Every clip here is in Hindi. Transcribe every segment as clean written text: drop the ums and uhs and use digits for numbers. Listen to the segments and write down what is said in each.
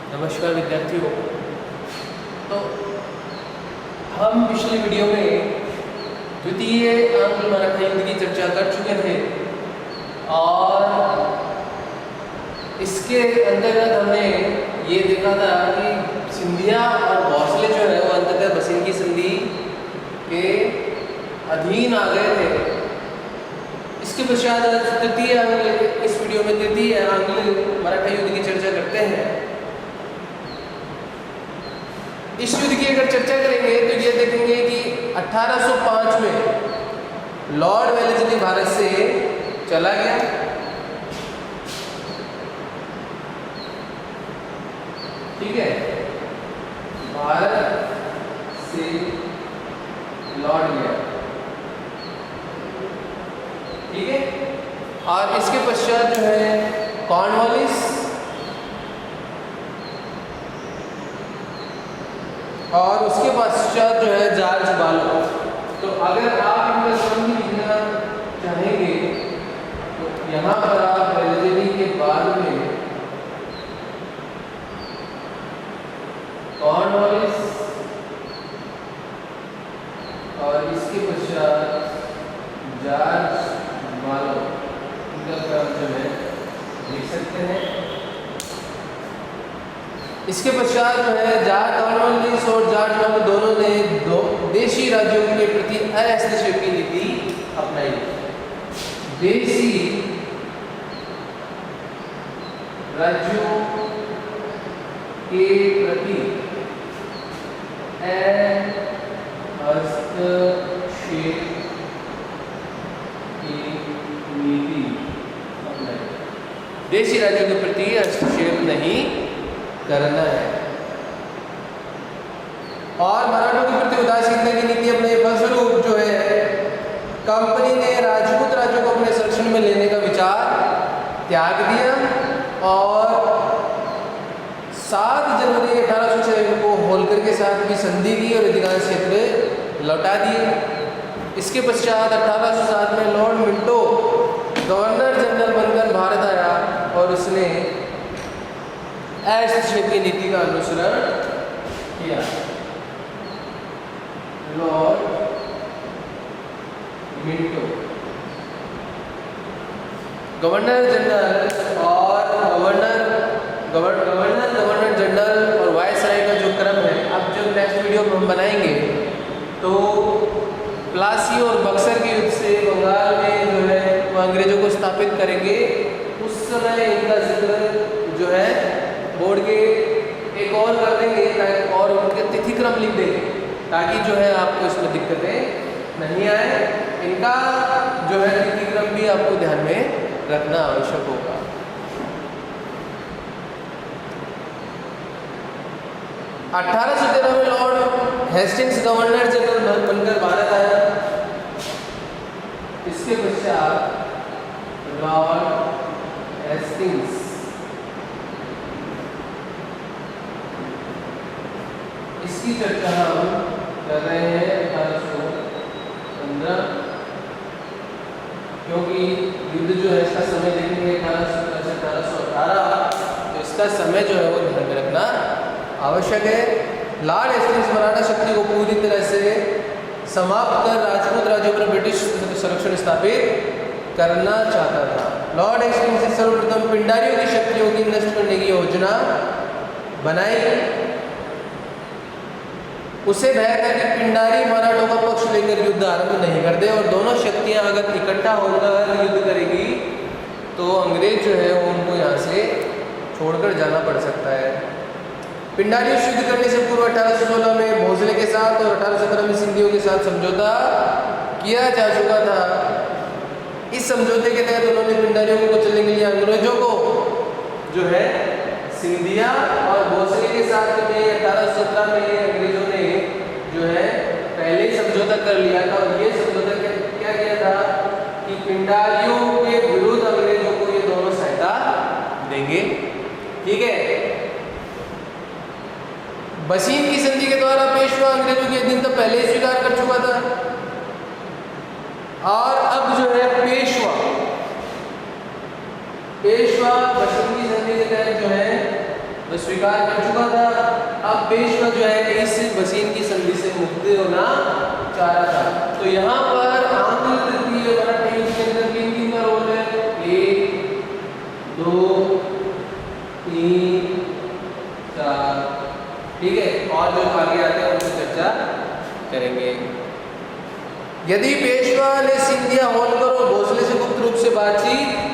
नमस्कार विद्यार्थियों। तो हम पिछली वीडियो में द्वितीय आंग्ल मराठा युद्ध की चर्चा कर चुके थे और इसके अंतर्गत हमने ये देखा था कि सिंधिया और भोसले जो है वो अंततः बसिन की संधि के अधीन आ गए थे। इसके पश्चात तृतीय आंग्ल, इस वीडियो में तृतीय आंग्ल मराठा युद्ध की चर्चा करते हैं। इस युद्ध की अगर चर्चा करेंगे तो ये देखेंगे कि 1805 में लॉर्ड वेलेस्ली भारत से चला गया। ठीक है, भारत से लौट गया। ठीक है, और इसके पश्चात जो है कॉर्नवालिस और उसके पश्चात जो है जॉर्ज बालो। तो अगर आप इनका नाम लिखना चाहेंगे तो यहाँ पर आप वेलेस्ली के बाद में कॉर्नवालिस और इसके पश्चात जॉर्ज बालो इनका नाम जो है लिख सकते हैं। इसके पश्चात जो है कॉर्नवालिस और जॉर्ज बालो दोनों ने देशी राज्यों के प्रति हस्तक्षेप की नीति अपनाई। देशी राज्यों के प्रति हस्तक्षेप की नीति अपनाई। देशी राज्यों के प्रति हस्तक्षेप नहीं करना है और मराठों के प्रति उदासीनता की नीति अपने फलस्वरूप जो है कंपनी ने राजपूत राज्यों को अपने संरक्षण में लेने का विचार त्याग दिया और 7 जनवरी 1806 को होलकर के साथ भी संधि की और अधिकांश क्षेत्र लौटा दिए। इसके पश्चात 1807 में लॉर्ड मिंटो गवर्नर जनरल बनकर भारत आया और उसने हस्तक्षेप की नीति का अनुसरण किया। लॉर्ड मिंटो गवर्नर जनरल और गवर्नर जनरल और वायसराय का जो क्रम है, अब जो नेक्स्ट वीडियो में हम बनाएंगे तो प्लासी और बक्सर के युद्ध से बंगाल में जो है वो अंग्रेजों को स्थापित करेंगे। उस समय इनका जिक्र जो है बोर्ड के एक और कर देंगे और उनके तिथि क्रम लिख देंगे ताकि जो है आपको इसमें दिक्कतें नहीं आए। इनका जो है तिथि क्रम भी आपको ध्यान में रखना आवश्यक होगा। अठारह सौ 13 में लॉर्ड हेस्टिंग्स गवर्नर जनरल बनकर भारत आया। इसके पश्चात लॉर्ड हेस्टिंग्स इसकी चर्चा हम कर रहे हैं 1815, क्योंकि युद्ध जो है इसका समय देखेंगे 1817 से 1818, तो इसका समय जो है वो ध्यान में रखना आवश्यक है। लॉर्ड हेस्टिंग्स मराठा शक्ति को पूरी तरह से समाप्त कर राजपूत राज्यों पर ब्रिटिश संरक्षण स्थापित करना चाहता था। लॉर्ड हेस्टिंग्स ने सर्वप्रथम पिंडारियों की शक्तियों की नष्ट करने की योजना बनाई। उसे भय था कि पिंडारी मराठों का पक्ष लेकर युद्ध आरंभ नहीं करते और दोनों शक्तियां अगर इकट्ठा होकर युद्ध करेगी तो अंग्रेज जो है वो उनको यहाँ से छोड़कर जाना पड़ सकता है। पिंडारियों से युद्ध करने से पूर्व 1816 में भोसले के साथ और 1817 में सिंधियों के साथ समझौता किया जा चुका था। इस समझौते के तहत उन्होंने पिंडारियों को चलने के लिए अंग्रेजों को जो है सिंधिया और भोसले के साथ में 1817 में अंग्रेजों ने जो है पहले ही समझौता कर लिया था और ये समझौता क्या किया था कि पिंडारियों के विरुद्ध अंग्रेजों को ये दोनों सहायता देंगे। ठीक है, बसीन की संधि के द्वारा पेशवा अंग्रेजों की अधीनता पहले ही स्वीकार कर चुका था और अब जो है पेशवा बसिन की संधि के तहत जो है वो स्वीकार कर चुका था। अब पेशवा जो है इस वसीन की संधि से मुक्त होना चाह रहा था। तो यहाँ पर आंग्ल तृतीय मराठी युद्ध के अंदर किन किन का रोल है? 1 2 3 4, ठीक है। और जो आगे आते हैं उनकी चर्चा करेंगे। यदि पेशवा ने सिंधिया होलकर और भोसले से गुप्त रूप से बातचीत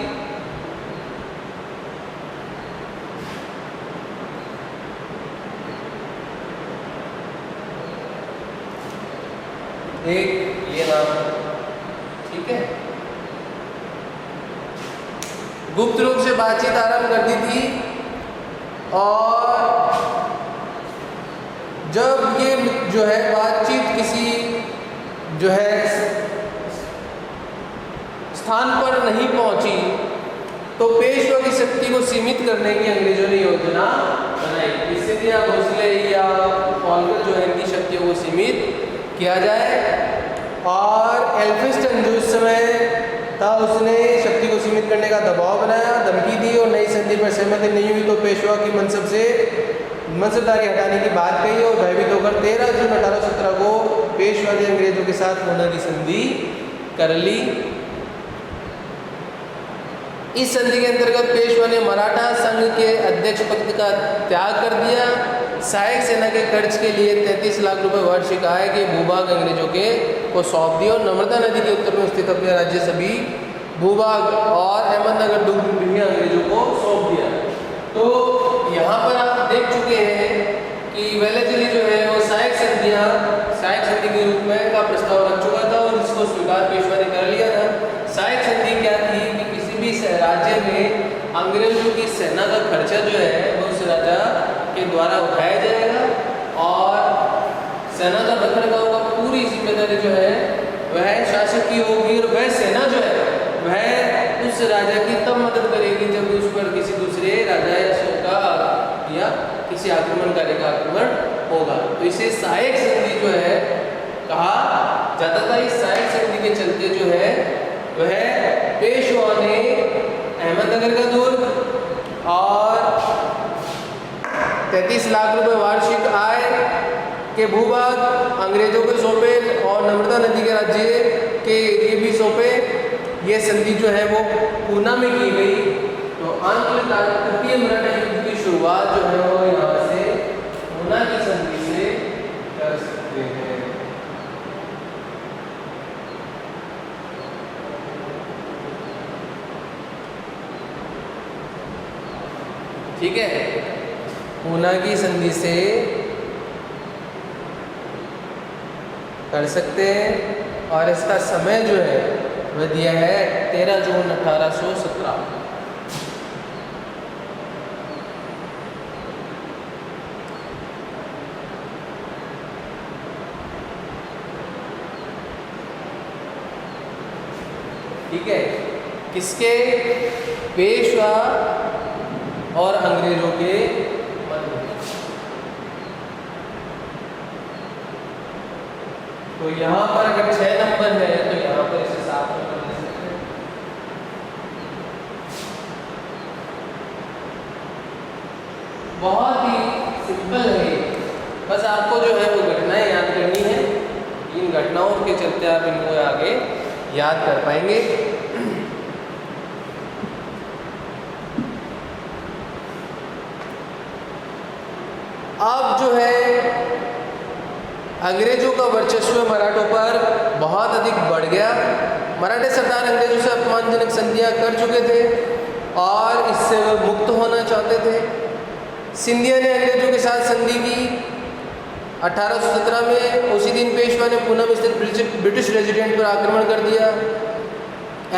एक ये नाम, ठीक है, गुप्त रूप से बातचीत आरंभ कर दी थी। और जब ये जो है बातचीत किसी जो है स्थान पर नहीं पहुंची तो पेशवा की शक्ति को सीमित करने की अंग्रेजों ने योजना बनाई। इससे दिया भोसले या होलकर जो है इनकी शक्तियों को सीमित किया जाए। और एल्फिंस्टन जो उस समय था उसने शक्ति को सीमित करने का दबाव बनाया, धमकी दी और नई संधि पर सहमति नहीं हुई तो पेशवा की मनसबदारी हटाने की बात कही और भयभीत होकर 13 जून 1817 को पेशवा ने अंग्रेजों के साथ पूना की संधि कर ली। इस संधि के अंतर्गत पेशवा ने मराठा संघ के अध्यक्ष पद का त्याग कर दिया। सहायक सेना के खर्च के लिए 33 लाख रुपए वार्षिक आय के भूभाग अंग्रेजों के को सौंप दिया और नर्मदा नदी के उत्तर में स्थित अपने राज्य सभी भूभाग और अहमदनगर दुर्ग भी अंग्रेजों को सौंप दिया। तो यहाँ पर आप देख चुके हैं कि वेलेजली जो है वो सहायक संधि के रूप में का प्रस्ताव रख चुका था और इसको स्वीकार पेशवा ने कर लिया था। सहायक संधि क्या थी कि किसी भी राज्य में अंग्रेजों की सेना का खर्चा जो है वो उस राजा के द्वारा उठाया जाएगा और सेना का रखरखाव का पूरी जिम्मेदारी जो है वह शासक की होगी और वह सेना जो है वह उस राजा की तब मदद करेगी जब उस पर किसी दूसरे राजा या किसी आक्रमणकारी का आक्रमण होगा। तो इसे सहायक संधि जो है कहा जाता था। इस सहायक संधि के चलते जो है वह पेशवा ने अहमदनगर का दुर्ग और 33 लाख रुपए वार्षिक आय के भूभाग अंग्रेजों को सौंपे और नर्मदा नदी के राज्य के एरिए भी सौंपे। ये संधि जो है वो पूना में की गई। तो तृतीय मराठा युद्ध की शुरुआत जो है वो यहाँ से पूना की संधि से कर सकते हैं। ठीक है, पूना की संधि से कर सकते हैं और इसका समय जो है वह दिया है 13 जून 1817। ठीक है, किसके? पेशवा और अंग्रेजों के मध्य। तो यहाँ पर अगर 6 नंबर है तो यहाँ पर इसे 7 नंबर दे सकते हैं। बहुत ही सिंपल है, बस आपको जो है वो घटनाएं याद करनी है। इन घटनाओं के चलते आप इनको आगे याद कर पाएंगे। अब जो है अंग्रेजों का वर्चस्व मराठों पर बहुत अधिक बढ़ गया। मराठे सरदार अंग्रेजों से अपमानजनक संधियां कर चुके थे और इससे वे मुक्त होना चाहते थे। सिंधिया ने अंग्रेजों के साथ संधि की 1817 में। उसी दिन पेशवा ने पूना में स्थित ब्रिटिश रेजिडेंट पर आक्रमण कर दिया।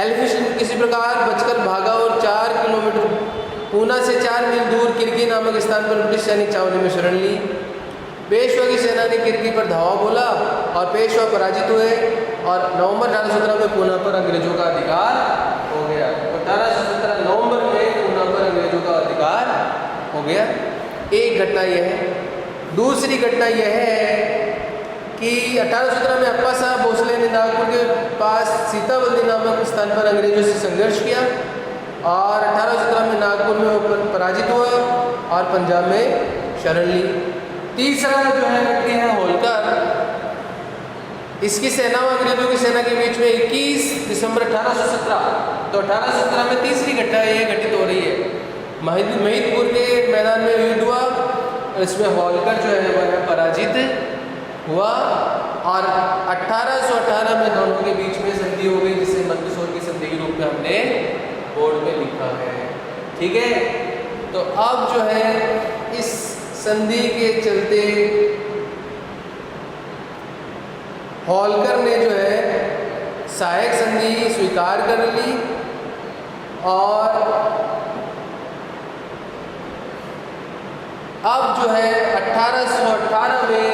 एल्फिंस्टन किसी प्रकार बचकर भागा और 4 किलोमीटर पूना से 4 मील दूर किरकी नामक स्थान पर ब्रिटिश सैनिक छावनी में शरण ली। पेशवा की सेना ने किरकी पर धावा बोला और पेशवा पराजित हुए और नवंबर 1817 में पूना पर अंग्रेजों का अधिकार हो गया। 1817 नवंबर में पूना पर अंग्रेजों का अधिकार हो गया। एक घटना यह है। दूसरी घटना यह है कि 1817 में अप्पा साहब भोसले ने नागपुर के पास सीताबल्दी नामक स्थान पर अंग्रेजों से संघर्ष किया और 1817 में नागपुर में वो पराजित हुआ और पंजाब में शरण ली। तीसरा जो है व्यक्ति है होलकर। इसकी सेना और अंग्रेजों की सेना के बीच में 21 दिसंबर 1817, तो 1817 में तीसरी घटना ये घटित हो रही है। महिदपुर के मैदान में युद्ध हुआ, इसमें होलकर जो है वह पराजित हुआ और 1818 में दोनों के बीच में संधि हो गई, जिसे मंदसौर की संधि के रूप में हमने बोर्ड में लिखा है। ठीक है, तो अब जो है इस संधि के चलते होलकर ने जो है सहायक संधि स्वीकार कर ली और अब जो है 1818 में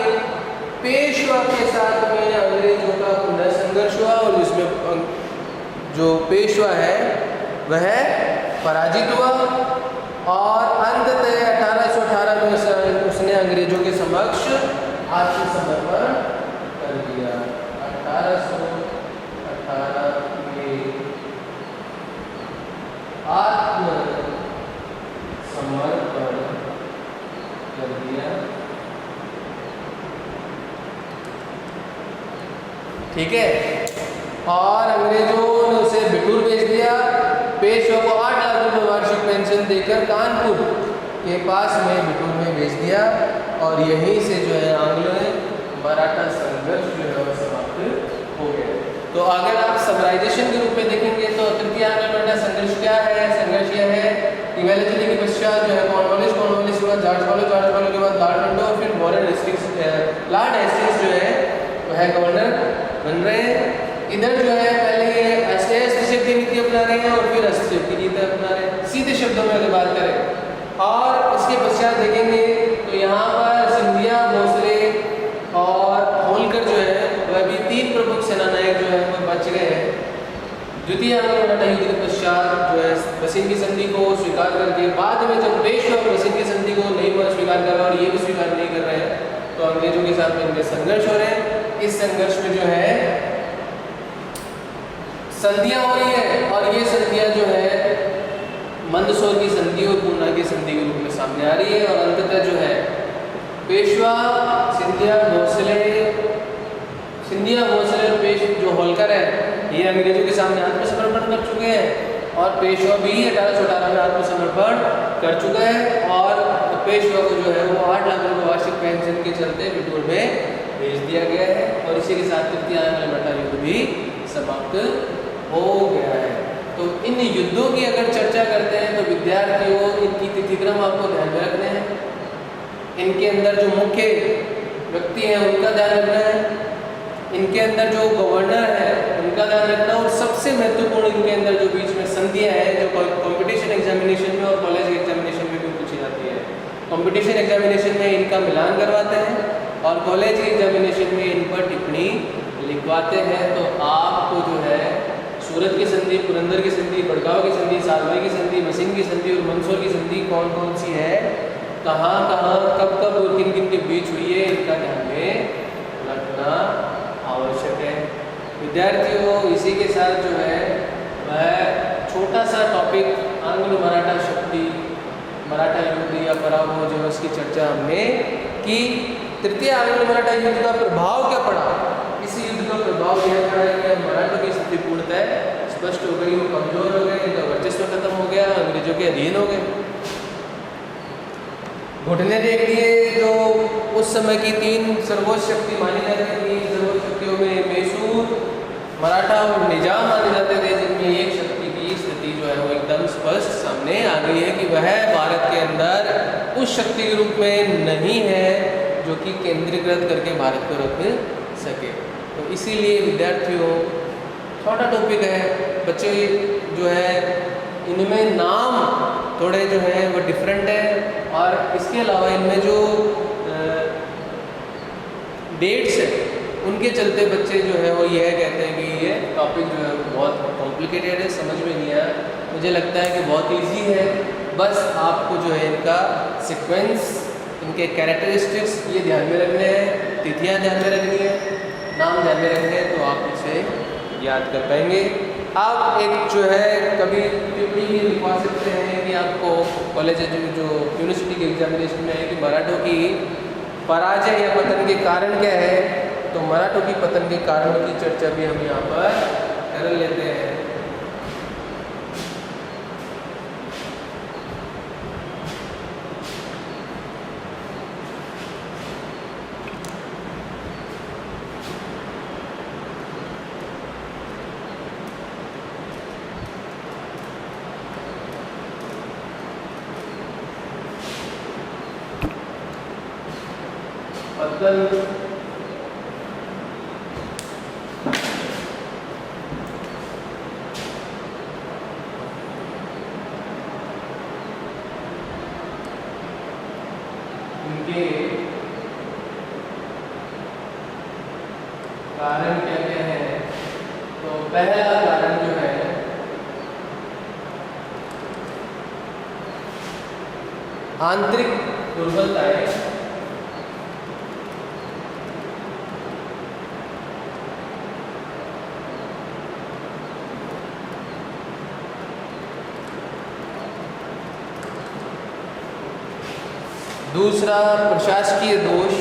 पेशवा के साथ में अंग्रेजों का पुनः संघर्ष हुआ और इसमें जो पेशवा है वह पराजित हुआ और अंततः 1818 में उसने अंग्रेजों के समक्ष आत्मसमर्पण कर दिया। 1818 में आत्मसमर्पण कर दिया। ठीक है, और अंग्रेजों ने उसे बिठूर भेज दिया। पेशवा को 8 लाख रुपये वार्षिक पेंशन देकर कानपुर के पास में बिठूर में भेज दिया और यहीं से जो है आंग्ल मराठा संघर्ष जो है वह समाप्त हो गया। तो अगर आप समराइजेशन के रूप में देखेंगे तो तृतीय आंग्ल मराठा संघर्ष क्या है? संघर्ष यह है कि वैलेंटाइन के पश्चात जो है कॉर्नवालिस के बाद जॉर्ज फॉलो के बाद लॉर्ड विंडो और फिर लॉर्ड हेस्टिंग्स जो है वह गवर्नर बन रहे हैं। इधर जो है पहले ये हस्तक्षेपी नीति अपना रहे हैं और फिर हस्तक्षेप की नीति अपना रहे हैं। सीधे शब्दों में अगर बात करें और इसके पश्चात देखेंगे तो यहाँ पर सिंधिया, भोसले और होलकर जो है वह भी 3 प्रमुख सेनानायक जो है वह बच गए हैं। द्वितीय आंग्ल मराठा युद्ध के पश्चात जो है बसिन की संधि को स्वीकार करके बाद में जब पेशवा बसिन की संधि को नहीं स्वीकार कर रहा और ये भी स्वीकार नहीं कर रहे हैं तो अंग्रेजों के साथ में इनके संघर्ष हो रहे हैं। इस संघर्ष में जो है संधियां हो रही है और ये संधियां जो है मंदसौर की संधि और पूर्णा की संधि के रूप में सामने आ रही है और अंततः जो है पेशवा, सिंधिया, भोसले और जो होलकर है ये अंग्रेजों के सामने आत्मसमर्पण कर चुके हैं और पेशवा भी 1818 में आत्मसमर्पण कर चुका है और पेशवा को जो है वो 8 लाख रुपये वार्षिक पेंशन के चलते बिठूर में भेज दिया गया है और इसी के साथ तृतीय आंग्ल मराठा युद्ध भी समाप्त हो गया है। तो इन युद्धों की अगर चर्चा करते हैं तो विद्यार्थियों इनकी तिथिक्रम आपको ध्यान में रखने हैं। इनके अंदर जो मुख्य व्यक्ति हैं उनका ध्यान रखना है, इनके अंदर जो गवर्नर है उनका ध्यान रखना और सबसे महत्वपूर्ण इनके अंदर जो बीच में संधियाँ हैं जो कंपटीशन एग्जामिनेशन में और कॉलेज एग्जामिनेशन में भी पूछी जाती है। कंपटीशन एग्जामिनेशन में इनका मिलान करवाते हैं और कॉलेज के एग्जामिनेशन में इन पर टिप्पणी लिखवाते हैं। तो आपको जो है सूरत की संधि, पुरंदर की संधि, बड़गांव की संधि, सालवाई की संधि, मसीन की संधि और मंदसौर की संधि कौन कौन सी है, कहाँ कहाँ, कब कब और किन किन के बीच हुई है, इनका ध्यान में रखना आवश्यक है। विद्यार्थियों इसी के साथ जो है वह छोटा सा टॉपिक आंग्ल मराठा शक्ति, मराठा युद्ध या पराभव जो है उसकी चर्चा हमने की। तृतीय आंग्ल मराठा युद्ध का प्रभाव क्या पड़ा? इस युद्ध का प्रभाव यह पड़ा कि मराठों की स्थिति पूर्णतः स्पष्ट हो गई, वो कमजोर हो गए, इनका वर्चस्व खत्म हो गया, अंग्रेजों के अधीन हो गए। घुटने देख लिए जो उस समय की 3 सर्वोच्च शक्ति मानी जाती थी। सर्वोच्च शक्तियों में मैसूर, मराठा और निजाम माने जाते थे, जिनमें एक शक्ति की स्थिति जो है वो एकदम स्पष्ट सामने आ गई है कि वह भारत के अंदर उस शक्ति के रूप में नहीं है जो कि केंद्रीकृत करके भारत को रख सके। तो इसीलिए विद्यार्थियों छोटा टॉपिक है, बच्चे जो है इनमें नाम थोड़े जो है वो डिफरेंट है और इसके अलावा इनमें जो डेट्स है उनके चलते बच्चे जो है वो यह कहते हैं कि ये टॉपिक जो है बहुत कॉम्प्लिकेटेड है, समझ में नहीं आया। मुझे लगता है कि बहुत इजी है, बस आपको जो है इनका सीक्वेंस, इनके कैरेक्टरिस्टिक्स ये ध्यान में रखने हैं, तिथियाँ ध्यान में रखनी है, नाम ध्यान में रखने हैं, तो आप इसे याद कर पाएंगे। आप एक जो है कभी टिप्पणी भी लिखवा सकते हैं कि आपको कॉलेज जो यूनिवर्सिटी के एग्जामिनेशन में है कि मराठों की पराजय या पतन के कारण क्या है, तो मराठों की पतन के कारणों की चर्चा भी हम यहाँ पर कर लेते हैं। पतन उनके कारण क्या क्या है, तो पहला कारण जो है आंतरिक दुर्बलताएं। दूसरा प्रशासकीय दोष।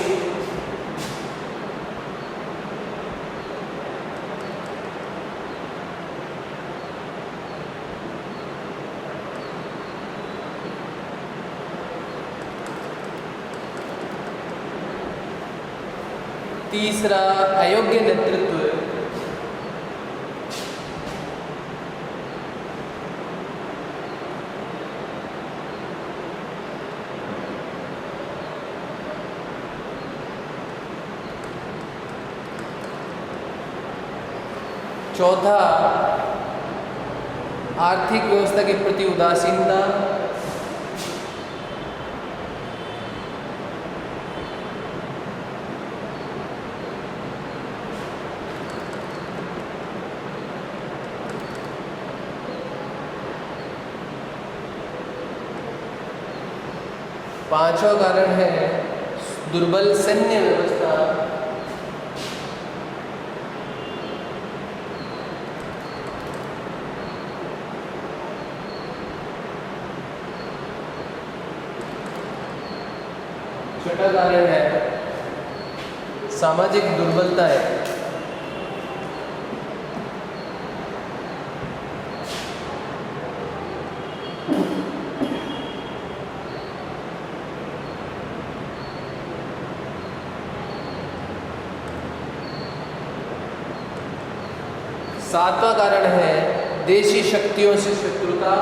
तीसरा अयोग्य नेतृत्व। चौथा आर्थिक व्यवस्था के प्रति उदासीनता। पांचवा कारण है दुर्बल सैन्य व्यवस्था। छठा कारण है सामाजिक दुर्बलता है। सातवां कारण है देशी शक्तियों से शत्रुता।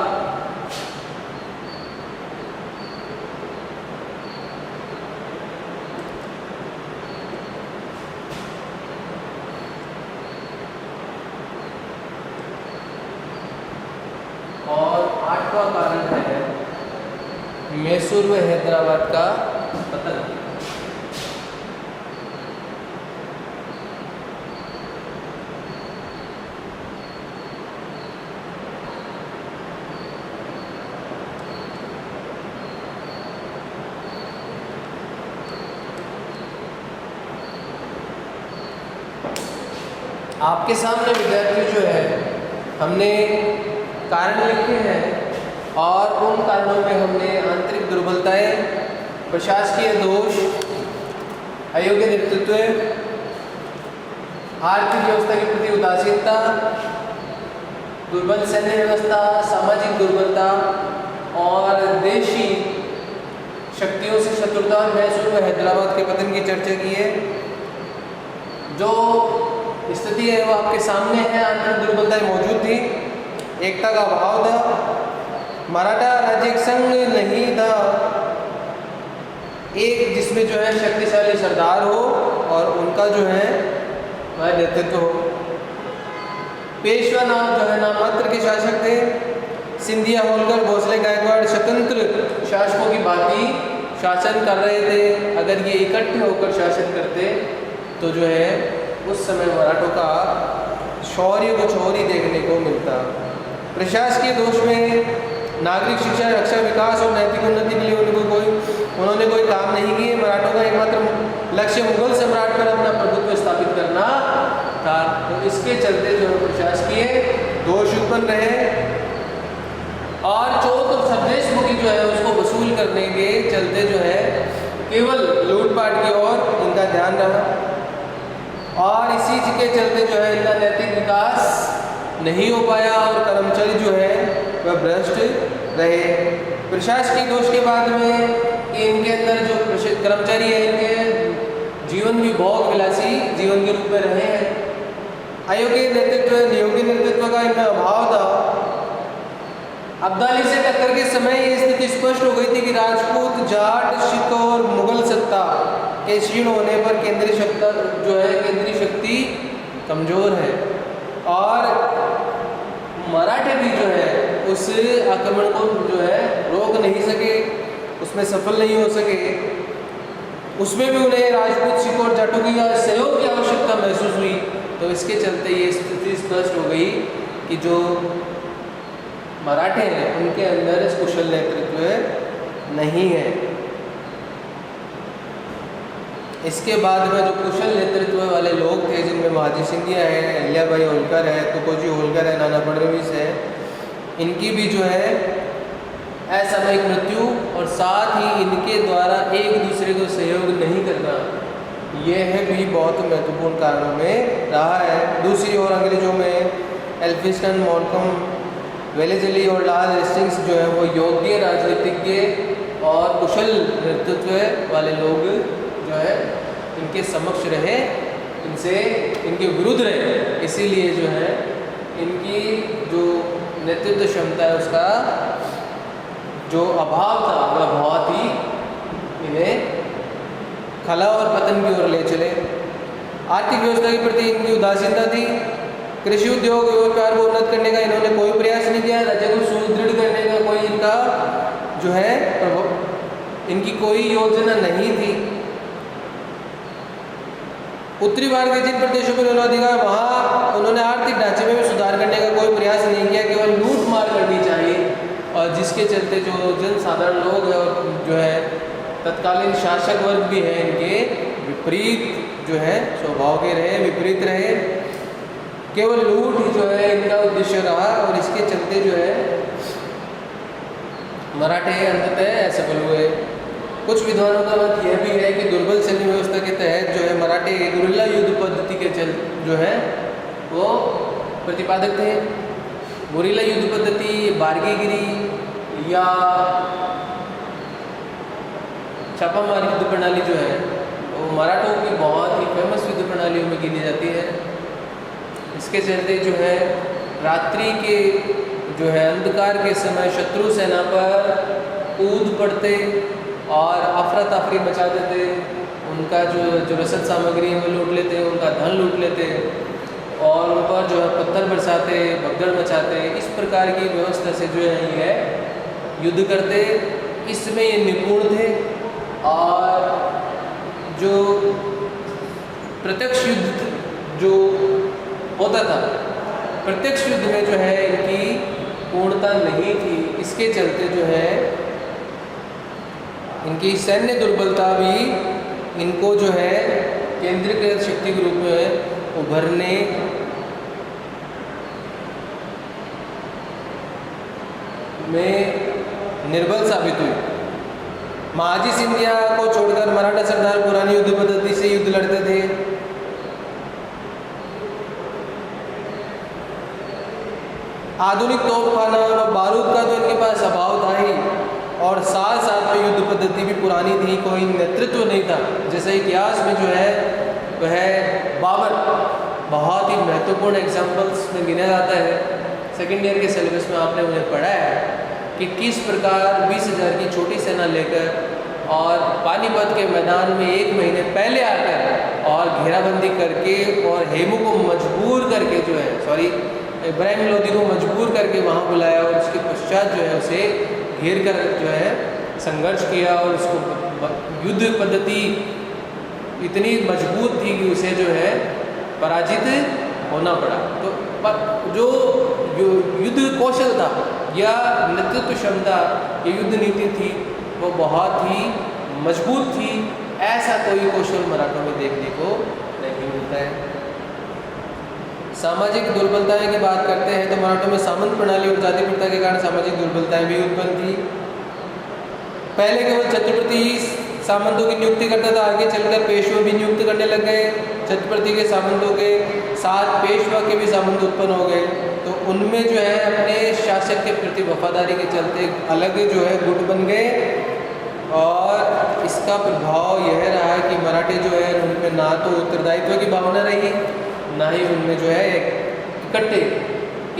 और आठवां कारण है मैसूर व हैदराबाद का पतन। आपके सामने विद्यार्थी जो है हमने कारण लिखे हैं और उन कारणों में हमने आंतरिक दुर्बलताएं, प्रशासकीय दोष, अयोग्य नेतृत्व, आर्थिक व्यवस्था के प्रति उदासीनता, दुर्बल सैन्य व्यवस्था, सामाजिक दुर्बलता और देशी शक्तियों से शत्रुता और मैसूर व हैदराबाद के पतन की चर्चा की है। जो स्थिति है वो आपके सामने है। आंतरिक दुर्बलताएं मौजूद थी, एकता का अभाव था, मराठा राज्य एक संघ नहीं था, एक जिसमें जो है शक्तिशाली सरदार हो और उनका जो है वह नेतृत्व हो। पेशवा नाम जो है नाममात्र के शासक थे। सिंधिया, होलकर, भोसले, गायकवाड़ स्वतंत्र शासकों की भांति शासन कर रहे थे। अगर ये इकट्ठे होकर शासन करते तो जो है उस समय मराठों का शौर्य कुछ और ही देखने को मिलता। प्रशासकीय दोष में नागरिक शिक्षा, रक्षा, विकास और नैतिक उन्नति के लिए उन्होंने कोई काम नहीं किए। मराठों का एकमात्र लक्ष्य मुगल सम्राट पर अपना प्रभुत्व स्थापित करना था। तो इसके चलते जो प्रशासकीय दोष उत्पन्न रहे और चौथ सरदेशमुखी जो है उसको वसूल करने के चलते जो है केवल लूटपाट की ओर इनका ध्यान रहा और इसी के चलते जो है इनका नैतिक विकास नहीं हो पाया और कर्मचारी जो है वह भ्रष्ट रहे। प्रशासनिक दोष के बाद में कि इनके अंदर जो कर्मचारी है इनके जीवन भी भोग विलासी जीवन के रूप में रहे हैं। अयोग्य नेतृत्व नियोग्य नेतृत्व का इनका अभाव था। अब्दाली से टक्कर के समय ये स्थिति स्पष्ट हो गई थी कि राजपूत जाट सिख और मुगल सत्ता के क्षीण होने पर केंद्रीय शक्ति कमजोर है और मराठे भी जो है उस आक्रमण को जो है रोक नहीं सके, उसमें सफल नहीं हो सके। उसमें भी उन्हें राजपूत सिख और जाटों की सहयोग की आवश्यकता महसूस हुई। तो इसके चलते ये स्थिति स्पष्ट हो गई कि जो मराठे हैं उनके अंदर कुशल नेतृत्व नहीं है। इसके बाद में जो कुशल नेतृत्व वाले लोग थे जिनमें महाजी सिंधिया है, अहिल्याबाई होलकर है, तुकोजी होलकर है, नाना फडणवीस है, इनकी भी जो है असामयिक मृत्यु और साथ ही इनके द्वारा एक दूसरे को सहयोग नहीं करना, यह भी बहुत महत्वपूर्ण कारणों में रहा है। दूसरी ओर अंग्रेजों में एल्फिंस्टन, मॉलकम, वेलेस्ली और लॉर्ड हेस्टिंग्स जो है वो योग्य राजनीतिज्ञ और कुशल नेतृत्व वाले लोग जो है इनके समक्ष रहे, इनके विरुद्ध रहे। इसीलिए जो है इनकी जो नेतृत्व क्षमता है उसका जो अभाव था वह बहुत ही इन्हें खला और पतन की ओर ले चले। आर्थिक व्यवस्था के प्रति इनकी उदासीनता थी। कृषि उद्योग और व्यापार को उन्नत करने का इन्होंने कोई प्रयास नहीं किया। राज्य को सुदृढ़ करने का कोई इनका जो है इनकी कोई योजना नहीं थी। उत्तरी भारत के जिन प्रदेशों पर उन्होंने अधिकार वहाँ उन्होंने आर्थिक ढांचे में भी सुधार करने का कोई प्रयास नहीं किया, केवल लूट मार करनी चाहिए। और जिसके चलते जो जनसाधारण लोग हैं और जो है तत्कालीन शासक वर्ग भी है इनके विपरीत जो है स्वभाव के रहे, विपरीत रहे। केवल लूट ही जो है इनका उद्देश्य रहा और इसके चलते जो है मराठे अंततः असफल हुए। कुछ विद्वानों का मत यह भी है कि दुर्बल सैन्य व्यवस्था के तहत जो है मराठे गुरिल्ला युद्ध पद्धति के जो है वो प्रतिपादक थे। गुरिल्ला युद्ध पद्धति बारगीगिरी या छापामार युद्ध प्रणाली जो है वो मराठों की बहुत ही फेमस युद्ध प्रणालियों में गिनी जाती है। इसके चलते जो है रात्रि के जो है अंधकार के समय शत्रु सेना पर कूद पड़ते और अफरा तफरी मचा देते, उनका जो रसद सामग्री है वो लूट लेते, उनका धन लूट लेते और उन पर जो है पत्थर बरसाते, भगदड़ मचाते। इस प्रकार की व्यवस्था से जो है ये युद्ध करते। इसमें ये निपुण थे और जो प्रत्यक्ष युद्ध जो होता था, प्रत्यक्ष युद्ध में जो है इनकी पूर्णता नहीं थी। इसके चलते जो है इनकी सैन्य दुर्बलता भी इनको जो है केंद्रीकृत शक्ति के रूप में उभरने में निर्बल साबित हुई। महाजी सिंधिया को छोड़कर मराठा सरदार पुरानी युद्ध पद्धति से युद्ध लड़ते थे। आधुनिक तोपखाना और बारूद का तो इनके पास अभाव था ही और साथ साथ में युद्ध पद्धति भी पुरानी थी, कोई नेतृत्व नहीं था। जैसे इतिहास में जो है वह बाबर बहुत ही महत्वपूर्ण एग्जाम्पल्स में गिना जाता है। सेकेंड ईयर के सिलेबस में आपने उन्हें पढ़ा है कि किस प्रकार 20,000 की छोटी सेना लेकर और पानीपत के मैदान में 1 महीने पहले आकर और घेराबंदी करके और हेमू को मजबूर करके जो है इब्राहिम लोदी को मजबूर करके वहाँ बुलाया और उसके पश्चात जो है उसे घेर कर जो है संघर्ष किया और उसको युद्ध पद्धति इतनी मजबूत थी कि उसे जो है पराजित होना पड़ा। तो जो युद्ध कौशल था या नेतृत्व क्षमता या युद्ध नीति थी वो बहुत ही मजबूत थी। ऐसा कोई कौशल मराठों में देखने को नहीं मिलता है। सामाजिक दुर्बलताएं की बात करते हैं तो मराठों में सामंत प्रणाली और जाति प्रथा के कारण सामाजिक दुर्बलताएं भी उत्पन्न थी। पहले केवल छत्रपति सामंतों की नियुक्ति करता था, आगे चलकर पेशवा भी नियुक्त करने लग गए। छत्रपति के सामंतों के साथ पेशवा के भी सामंत उत्पन्न हो गए, तो उनमें जो है अपने शासक के प्रति वफादारी के चलते अलग जो है गुट बन गए। और इसका प्रभाव यह रहा है कि मराठे जो है उनमें ना तो उत्तरदायित्व की भावना रही, ना ही उनमें जो है इकट्ठे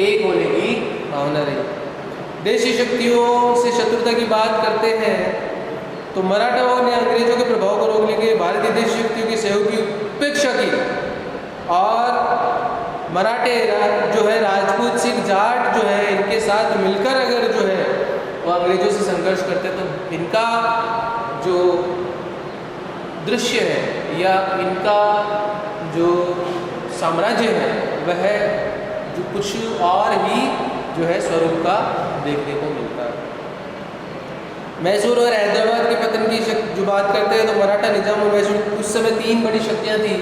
एक होने की भावना रही। देशी शक्तियों से शत्रुता की बात करते हैं तो मराठाओं ने अंग्रेजों के प्रभाव को रोकने के लिए भारतीय देशी शक्तियों के सहयोग की उपेक्षा की, और मराठे जो है राजपूत सिख जाट जो है इनके साथ मिलकर अगर जो है वो अंग्रेजों से संघर्ष करते तो इनका जो दृश्य है या इनका जो साम्राज्य है वह जो कुछ और ही जो है स्वरूप का देखने को मिलता है। मैसूर और हैदराबाद के पतन की जो बात करते हैं तो मराठा निजाम और मैसूर उस समय तीन बड़ी शक्तियाँ थी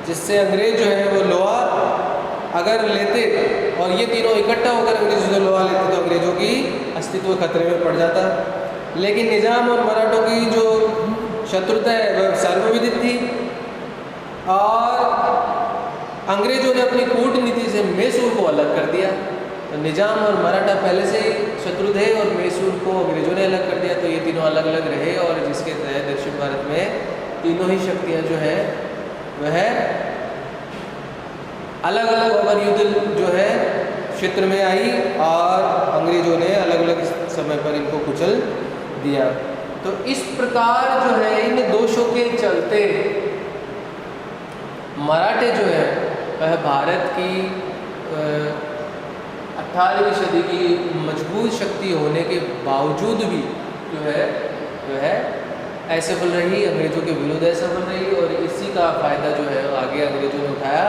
जिससे अंग्रेज जो है वो लोहा अगर लेते और ये तीनों इकट्ठा होकर अंग्रेजों से लोहा लेते तो अंग्रेजों की अस्तित्व खतरे में पड़ जाता। लेकिन निजाम और मराठों की जो शत्रुता है वह सार्वविदित थी, और अंग्रेजों ने अपनी कूटनीति से मैसूर को अलग कर दिया। तो निजाम और मराठा पहले से ही शत्रु थे और मैसूर को अंग्रेजों ने अलग कर दिया, तो ये तीनों अलग अलग रहे, और जिसके तहत दक्षिण भारत में तीनों ही शक्तियाँ जो है वह अलग अलग अमर युद्ध जो है क्षेत्र में आई, और अंग्रेजों ने अलग अलग समय पर इनको कुचल दिया। तो इस प्रकार जो है इन दोषों के चलते मराठे जो है वह भारत की 18वीं सदी की मजबूत शक्ति होने के बावजूद भी जो है वह असफल रही, अंग्रेजों के विरुद्ध असफल रही, और इसी का फ़ायदा जो है आगे अंग्रेजों ने उठाया।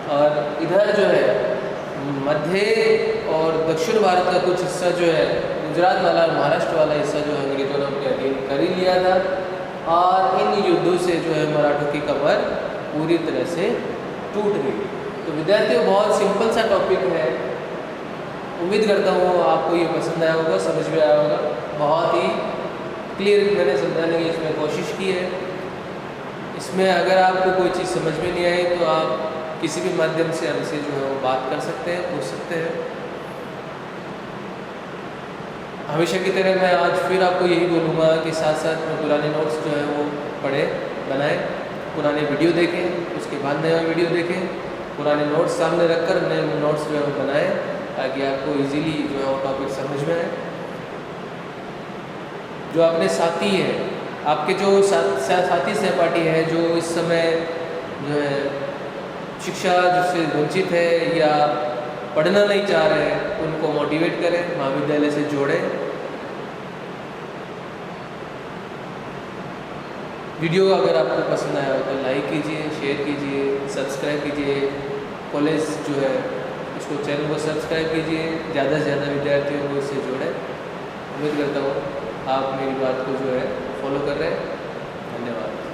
और इधर जो है मध्य और दक्षिण भारत का कुछ हिस्सा जो है गुजरात वाला और महाराष्ट्र वाला हिस्सा जो है अंग्रेजों ने अपने अधीन कर ही लिया था, और इन युद्धों से जो है मराठों की कमर पूरी तरह से टूट गई। तो विद्यार्थियों बहुत सिंपल सा टॉपिक है, उम्मीद करता हूँ आपको ये पसंद आया होगा, समझ में आया होगा। बहुत ही क्लियर मैंने समझाने की इसमें कोशिश की है। इसमें अगर आपको कोई चीज़ समझ में नहीं आई तो आप किसी भी माध्यम से हमसे जो है वो बात कर सकते हैं, पूछ सकते हैं। हमेशा की तरह मैं आज फिर आपको यही बोलूँगा कि साथ साथ में पुराने नोट्स जो है वो पढ़ें, बनाएं, पुराने वीडियो देखें, उसके बाद नया वीडियो देखें, पुराने नोट्स सामने रखकर नए नोट्स जो है वो बनाएं, ताकि आपको इजीली जो है वो टॉपिक समझ में आए। जो अपने साथी है, आपके जो साथी सहपाठी है जो इस समय जो है शिक्षा जिससे वंचित है या पढ़ना नहीं चाह रहे हैं, उनको मोटिवेट करें, महाविद्यालय से जोड़ें। वीडियो अगर आपको पसंद आया हो तो लाइक कीजिए, शेयर कीजिए, सब्सक्राइब कीजिए। कॉलेज जो है इसको चैनल को सब्सक्राइब कीजिए, ज़्यादा से ज़्यादा विद्यार्थियों को इससे जोड़ें। उम्मीद करता हूँ आप मेरी बात को जो है फॉलो कर रहे हैं। धन्यवाद।